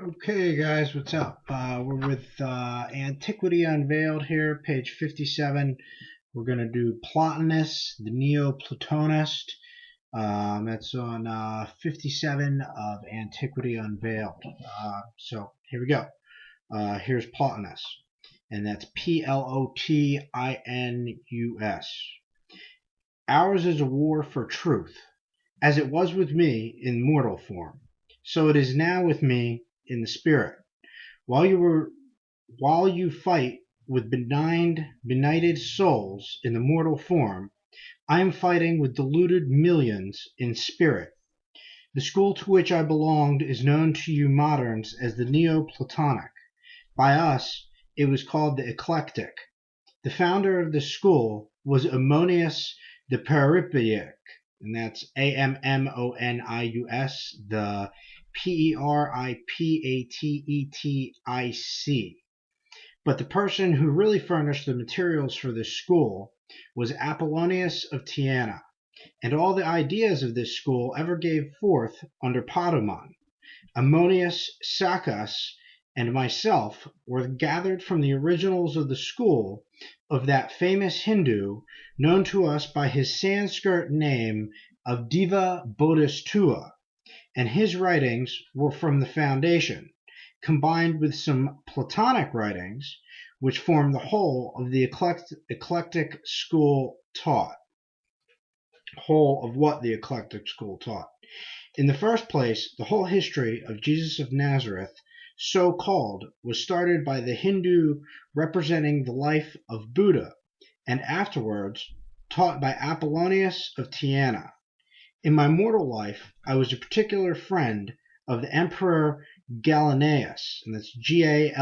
Okay, guys, what's up? We're with Antiquity Unveiled here, page 57. We're going to do Plotinus, the Neo-Platonist. That's on 57 of Antiquity Unveiled. So here we go. Here's Plotinus, and that's Plotinus. Ours is a war for truth, as it was with me in mortal form, so it is now with me in the spirit. While you were while you fight with benighted souls in the mortal form, I am fighting with deluded millions in spirit. The school to which I belonged is known to you moderns as the Neo-Platonic. By us, it was called the Eclectic. The founder of this school was Ammonius the Peripateic, and that's Ammonius, the Peripatetic. But the person who really furnished the materials for this school was Apollonius of Tyana, and all the ideas of this school ever gave forth under Potamon. Ammonius Saccas and myself were gathered from the originals of the school of that famous Hindu known to us by his Sanskrit name of Deva Bodhisatoua, and his writings were from the foundation, combined with some Platonic writings, which form the whole of the eclectic school taught. Whole of what the eclectic school taught. In the first place, the whole history of Jesus of Nazareth, so called, was started by the Hindu representing the life of Buddha, and afterwards taught by Apollonius of Tyana. In my mortal life, I was a particular friend of the Emperor Gallienus, and that's Gallienus.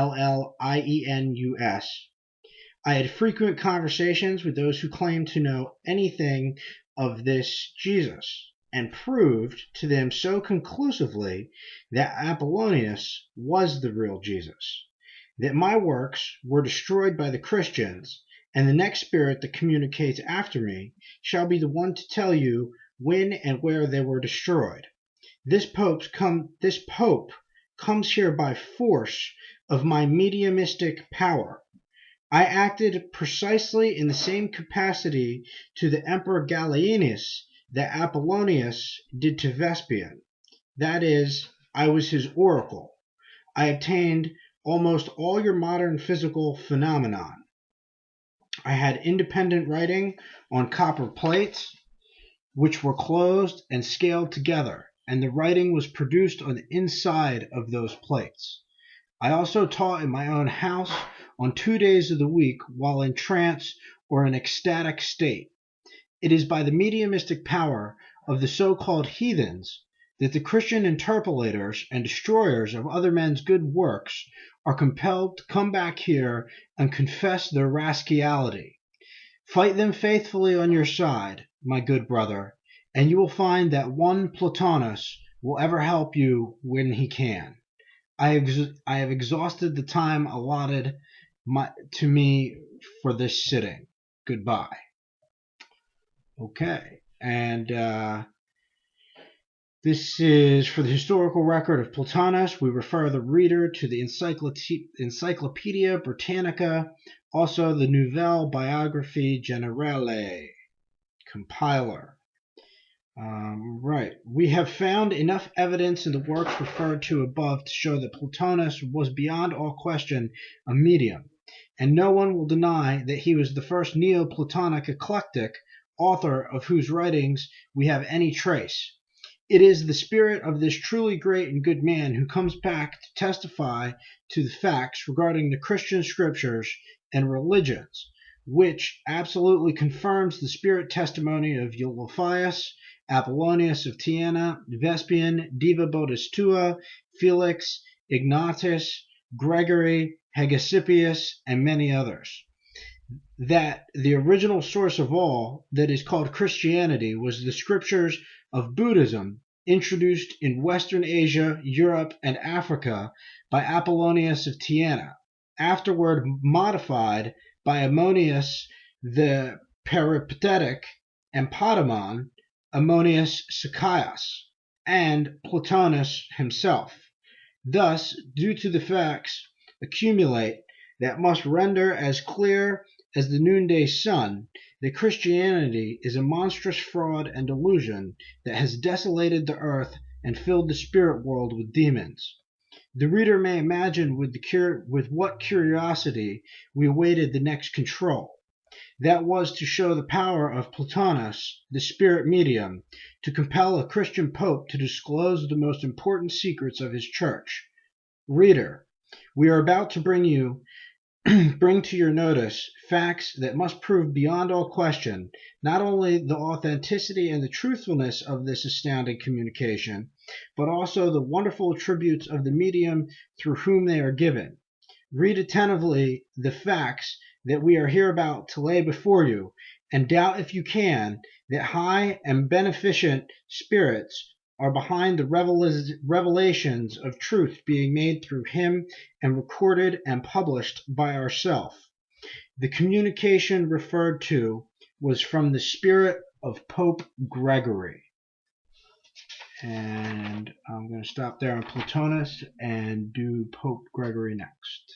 I had frequent conversations with those who claimed to know anything of this Jesus, and proved to them so conclusively that Apollonius was the real Jesus, that my works were destroyed by the Christians, and the next spirit that communicates after me shall be the one to tell you when and where they were destroyed. This pope comes here by force of my mediumistic power. I acted precisely in the same capacity to the Emperor Gallienus that Apollonius did to Vespasian. That is, I was his oracle. I obtained almost all your modern physical phenomenon. I had independent writing on copper plates, which were closed and scaled together, and the writing was produced on the inside of those plates. I also taught in my own house on 2 days of the week while in trance or an ecstatic state. It is by the mediumistic power of the so-called heathens that the Christian interpolators and destroyers of other men's good works are compelled to come back here and confess their rascality. Fight them faithfully on your side, my good brother, and you will find that one Plotinus will ever help you when he can. I have exhausted the time allotted to me for this sitting. Goodbye. Okay, and this is for the historical record of Plotinus. We refer the reader to the Encyclopedia Britannica, also the Nouvelle Biographie Generale, compiler. Right. We have found enough evidence in the works referred to above to show that Plotinus was beyond all question a medium, and no one will deny that he was the first Neoplatonic eclectic author of whose writings we have any trace. It is the spirit of this truly great and good man who comes back to testify to the facts regarding the Christian scriptures and religions, which absolutely confirms the spirit testimony of Ulphilas, Apollonius of Tyana, Vespasian, Deva Bodhisatoua, Felix, Ignatius, Gregory, Hegesippus, and many others. That the original source of all that is called Christianity was the scriptures of Buddhism, introduced in Western Asia, Europe, and Africa by Apollonius of Tyana, afterward modified by Ammonius the Peripatetic and Potamon, Ammonius Saccas, and Plotinus himself. Thus, due to the facts accumulate that must render as clear as the noonday sun that Christianity is a monstrous fraud and delusion that has desolated the earth and filled the spirit world with demons. The reader may imagine with what curiosity we awaited the next control. That was to show the power of Plotinus, the spirit medium, to compel a Christian pope to disclose the most important secrets of his church. Reader, we are about to bring to your notice facts that must prove beyond all question not only the authenticity and the truthfulness of this astounding communication, but also the wonderful attributes of the medium through whom they are given. Read attentively the facts that we are here about to lay before you, and doubt if you can that high and beneficent spirits are behind the revelations of truth being made through him and recorded and published by ourselves. The communication referred to was from the spirit of Pope Gregory. And I'm going to stop there on Plotinus and do Pope Gregory next.